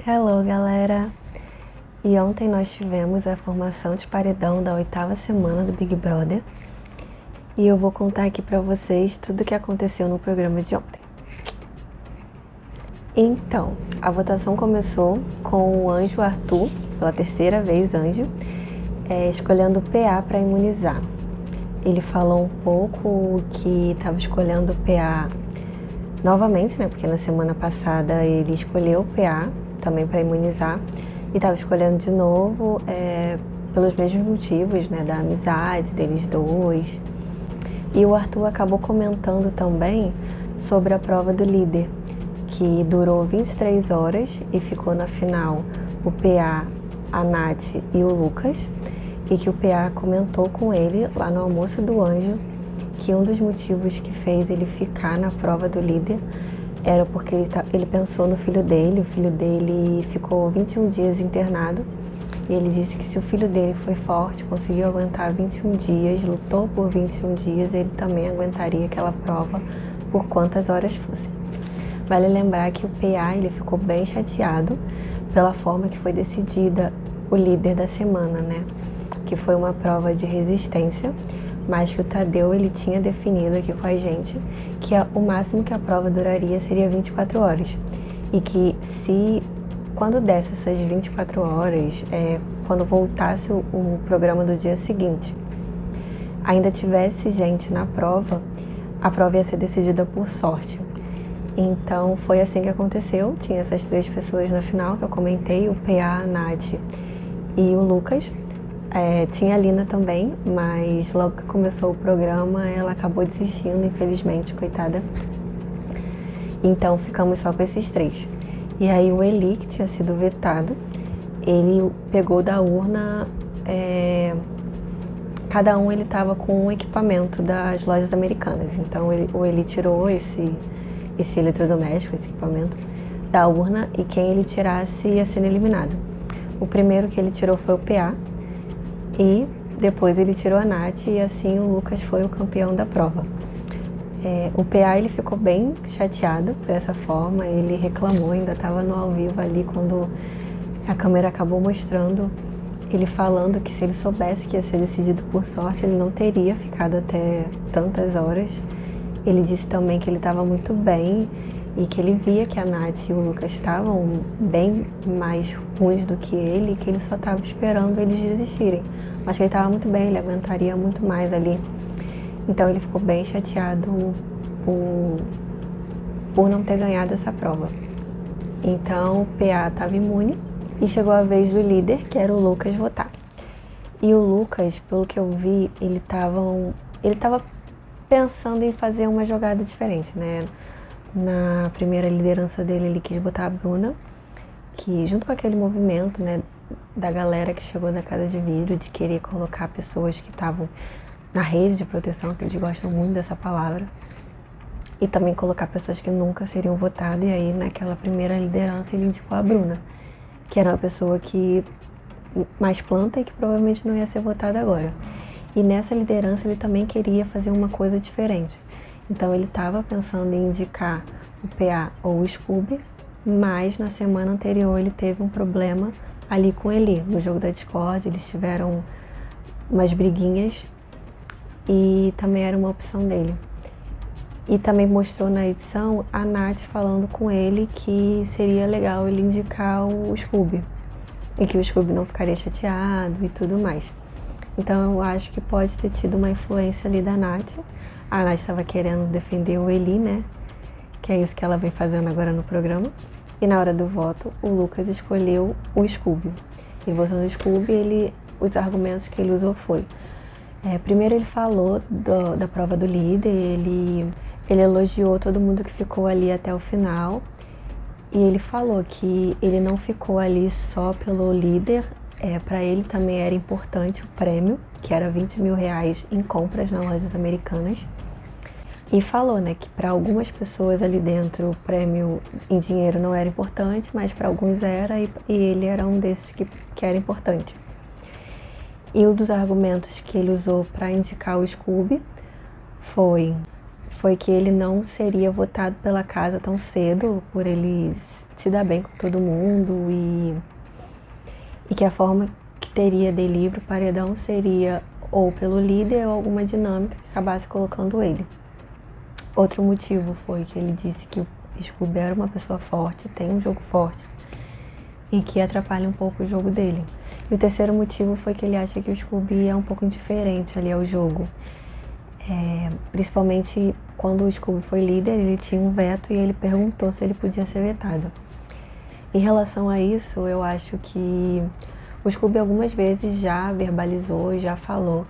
Hello, galera! E ontem nós tivemos a formação de paredão da 8ª semana do Big Brother. E eu vou contar aqui pra vocês tudo o que aconteceu no programa de ontem. Então, a votação começou com o Anjo Arthur, pela terceira vez Anjo, escolhendo o PA para imunizar. Ele falou um pouco que estava escolhendo o PA novamente, né? Porque na semana passada ele escolheu o PA também para imunizar e estava escolhendo de novo pelos mesmos motivos, né? Da amizade deles dois. E o Arthur acabou comentando também sobre a prova do líder, que durou 23 horas e ficou na final o PA, a Nath e o Lucas, e que o PA comentou com ele lá no almoço do Anjo que um dos motivos que fez ele ficar na prova do líder era porque ele pensou no filho dele. O filho dele ficou 21 dias internado e ele disse que se o filho dele foi forte, conseguiu aguentar 21 dias, lutou por 21 dias, ele também aguentaria aquela prova por quantas horas fosse. Vale lembrar que o PA ele ficou bem chateado pela forma que foi decidida o líder da semana, né? Que foi uma prova de resistência, mas que o Tadeu ele tinha definido aqui com a gente que o máximo que a prova duraria seria 24 horas. E que quando desse essas 24 horas, quando voltasse o programa do dia seguinte, ainda tivesse gente na prova, a prova ia ser decidida por sorte. Então foi assim que aconteceu, tinha essas 3 pessoas na final que eu comentei, o PA, a Nath e o Lucas. Tinha a Lina também, mas logo que começou o programa ela acabou desistindo, infelizmente, coitada. Então ficamos só com esses 3. E aí o Eli, que tinha sido vetado, ele pegou da urna, cada um ele estava com um equipamento das lojas americanas. Então o Eli tirou esse eletrodoméstico, esse equipamento, da urna, e quem ele tirasse ia sendo eliminado. O primeiro que ele tirou foi o PA, e depois ele tirou a Nath, e assim o Lucas foi o campeão da prova. O PA ele ficou bem chateado por essa forma, ele reclamou, ainda estava no ao vivo ali quando a câmera acabou mostrando ele falando que se ele soubesse que ia ser decidido por sorte, ele não teria ficado até tantas horas. Ele disse também que ele estava muito bem e que ele via que a Nath e o Lucas estavam bem mais ruins do que ele, e que ele só estava esperando eles desistirem. Mas que ele estava muito bem, ele aguentaria muito mais ali. Então ele ficou bem chateado por não ter ganhado essa prova. Então o PA estava imune e chegou a vez do líder, que era o Lucas, votar. E o Lucas, pelo que eu vi, ele estava pensando em fazer uma jogada diferente, né? Na primeira liderança dele, ele quis botar a Bruna, que junto com aquele movimento, né, da galera que chegou da casa de vidro, de querer colocar pessoas que estavam na rede de proteção, que eles gostam muito dessa palavra, e também colocar pessoas que nunca seriam votadas. E aí, naquela primeira liderança, ele indicou a Bruna, que era uma pessoa que mais planta e que provavelmente não ia ser votada agora. E nessa liderança ele também queria fazer uma coisa diferente. Então ele estava pensando em indicar o PA ou o Scooby, mas na semana anterior ele teve um problema ali com ele, no jogo da Discord. Eles tiveram umas briguinhas e também era uma opção dele. E também mostrou na edição a Nath falando com ele que seria legal ele indicar o Scooby e que o Scooby não ficaria chateado e tudo mais. Então eu acho que pode ter tido uma influência ali da Nath. A Nath estava querendo defender o Eli, né? Que é isso que ela vem fazendo agora no programa. E na hora do voto, o Lucas escolheu o Scooby. E votou no Scooby, os argumentos que ele usou foi... primeiro ele falou da prova do líder, ele elogiou todo mundo que ficou ali até o final. E ele falou que ele não ficou ali só pelo líder. Para ele também era importante o prêmio, que era R$20 mil em compras nas lojas americanas. E falou, né, que para algumas pessoas ali dentro o prêmio em dinheiro não era importante, mas para alguns era, e ele era um desses que era importante. E um dos argumentos que ele usou para indicar o Scooby foi que ele não seria votado pela casa tão cedo, por ele se dar bem com todo mundo e que a forma que teria de ir pro paredão seria ou pelo líder ou alguma dinâmica que acabasse colocando ele. Outro motivo foi que ele disse que o Scooby era uma pessoa forte, tem um jogo forte e que atrapalha um pouco o jogo dele. E o terceiro motivo foi que ele acha que o Scooby é um pouco indiferente ali ao jogo. Principalmente quando o Scooby foi líder, ele tinha um veto e ele perguntou se ele podia ser vetado. Em relação a isso, eu acho que o Scooby algumas vezes já verbalizou, já falou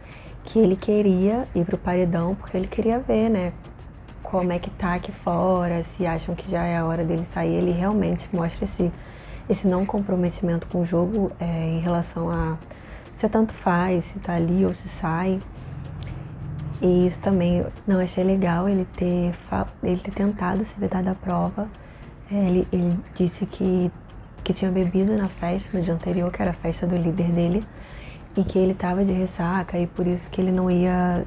que ele queria ir pro paredão porque ele queria ver, né, como é que tá aqui fora, se acham que já é a hora dele sair. Ele realmente mostra esse não comprometimento com o jogo em relação a se tanto faz, se tá ali ou se sai. E isso também não achei legal, ele ter tentado se vetar da prova. Ele disse que tinha bebido na festa no dia anterior, que era a festa do líder dele, e que ele tava de ressaca e por isso que ele não ia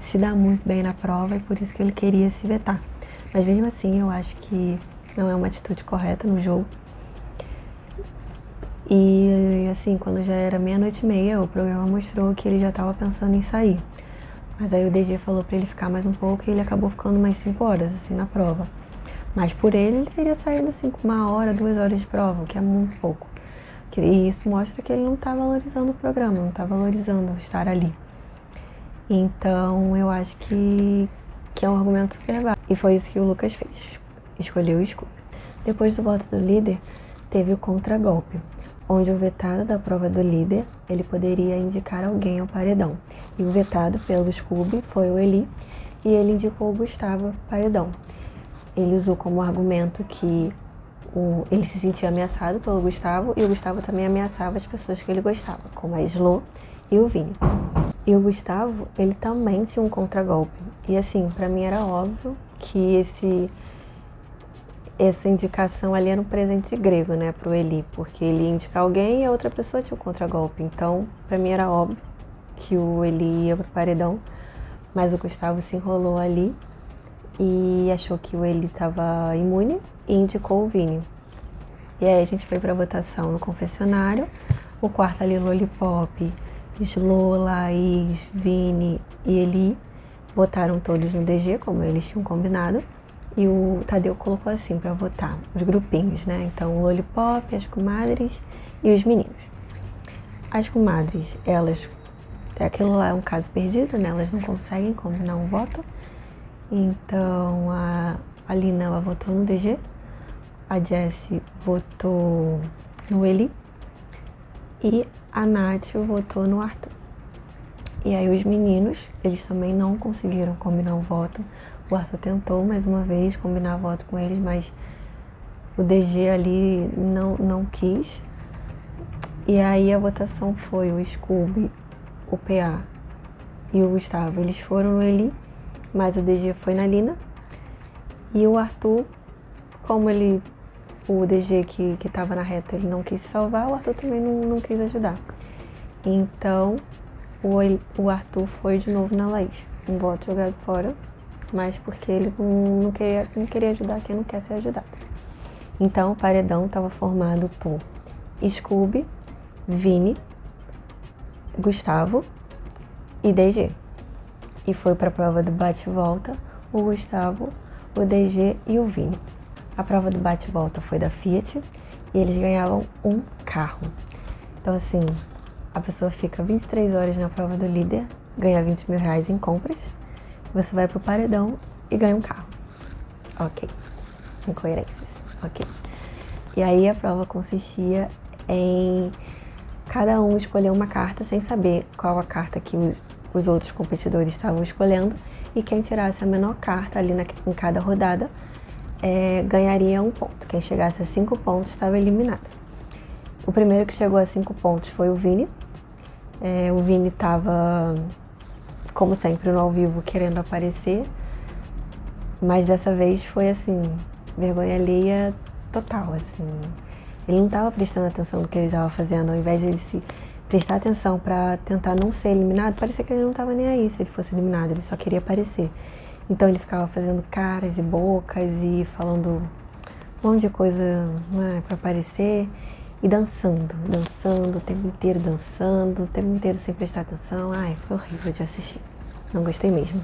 se dar muito bem na prova e por isso que ele queria se vetar. Mas mesmo assim, eu acho que não é uma atitude correta no jogo. E assim, quando já era 00:30, o programa mostrou que ele já estava pensando em sair. Mas aí o DG falou pra ele ficar mais um pouco e ele acabou ficando mais 5 horas, assim, na prova. Mas por ele teria saído, assim, com 1 hora, 2 horas de prova, o que é muito pouco. E isso mostra que ele não tá valorizando o programa, não tá valorizando estar ali. Então, eu acho que é um argumento super válido. E foi isso que o Lucas fez, escolheu o Scooby. Depois do voto do líder, teve o contragolpe, onde o vetado da prova do líder, ele poderia indicar alguém ao paredão. E o vetado pelo Scooby foi o Eli, e ele indicou o Gustavo ao paredão. Ele usou como argumento que ele se sentia ameaçado pelo Gustavo, e o Gustavo também ameaçava as pessoas que ele gostava, como a Slo e o Vini. E o Gustavo, ele também tinha um contragolpe. E assim, pra mim era óbvio que essa indicação ali era um presente grego, né, pro Eli, porque ele ia indicar alguém e a outra pessoa tinha um contragolpe. Então, pra mim era óbvio que o Eli ia pro paredão, mas o Gustavo se enrolou ali e achou que o Eli tava imune e indicou o Vini. E aí a gente foi pra votação no confessionário, o quarto ali, Lollipop, Slo, Laís, Vini e Eli votaram todos no DG, como eles tinham combinado. E o Tadeu colocou assim pra votar, os grupinhos, né? Então, o Lollipop, as comadres e os meninos. As comadres, aquilo lá é um caso perdido, né? Elas não conseguem combinar um voto. Então, a Lina, ela votou no DG. A Jessie votou no Eli. E a Nath votou no Arthur. E aí os meninos, eles também não conseguiram combinar um voto. O Arthur tentou mais uma vez combinar voto com eles, mas o DG ali não quis. E aí a votação foi o Scooby, o PA e o Gustavo. Eles foram no Eli, mas o DG foi na Lina. E o Arthur, como o DG que estava na reta, ele não quis salvar, o Arthur também não quis ajudar. Então, o Arthur foi de novo na Laís. Um voto jogado fora, mas porque ele não queria ajudar quem não quer ser ajudado. Então, o paredão estava formado por Scooby, Vini, Gustavo e DG. E foi para a prova do bate-volta o Gustavo, o DG e o Vini. A prova do bate-volta foi da Fiat e eles ganhavam um carro. Então, assim, a pessoa fica 23 horas na prova do líder, ganha R$20 mil em compras, você vai pro paredão e ganha um carro. Ok. Incoerências. Ok. E aí a prova consistia em cada um escolher uma carta sem saber qual a carta que os outros competidores estavam escolhendo, e quem tirasse a menor carta ali em cada rodada ganharia um ponto. Quem chegasse a 5 pontos estava eliminado. O primeiro que chegou a 5 pontos foi o Vini. O Vini estava, como sempre, no ao vivo, querendo aparecer, mas dessa vez foi assim, vergonha alheia total, assim. Ele não estava prestando atenção no que ele estava fazendo. Ao invés de ele se prestar atenção para tentar não ser eliminado, parecia que ele não estava nem aí se ele fosse eliminado, ele só queria aparecer. Então ele ficava fazendo caras e bocas e falando um monte de coisa, né, pra aparecer. E dançando o tempo inteiro dançando, o tempo inteiro sem prestar atenção. Ai, foi horrível de assistir. Não gostei mesmo.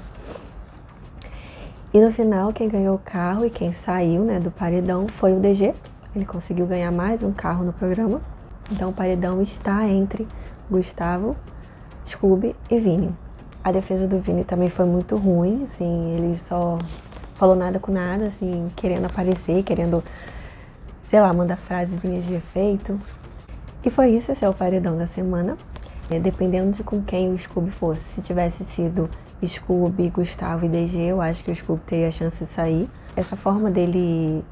E no final, quem ganhou o carro e quem saiu, né, do paredão foi o DG. Ele conseguiu ganhar mais um carro no programa. Então o paredão está entre Gustavo, Scooby e Vini. A defesa do Vini também foi muito ruim, assim, ele só falou nada com nada, assim, querendo aparecer, querendo, sei lá, mandar frasezinhas de efeito. E foi isso, esse é o paredão da semana. Dependendo de com quem o Scooby fosse, se tivesse sido Scooby, Gustavo e DG, eu acho que o Scooby teria a chance de sair. Essa forma dele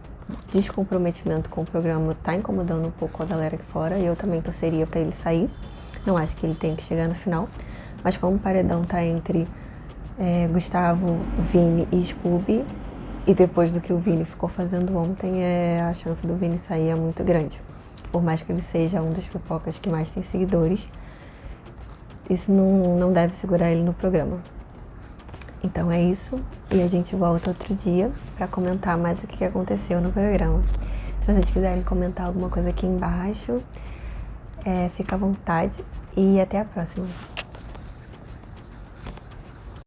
descomprometimento com o programa tá incomodando um pouco a galera aqui fora e eu também torceria pra ele sair. Não acho que ele tenha que chegar no final, mas como o paredão tá entre Gustavo, Vini e Scooby, e depois do que o Vini ficou fazendo ontem, a chance do Vini sair é muito grande. Por mais que ele seja um dos pipocas que mais tem seguidores, isso não deve segurar ele no programa. Então é isso, e a gente volta outro dia pra comentar mais o que aconteceu no programa. Se vocês quiserem comentar alguma coisa aqui embaixo, fica à vontade e até a próxima.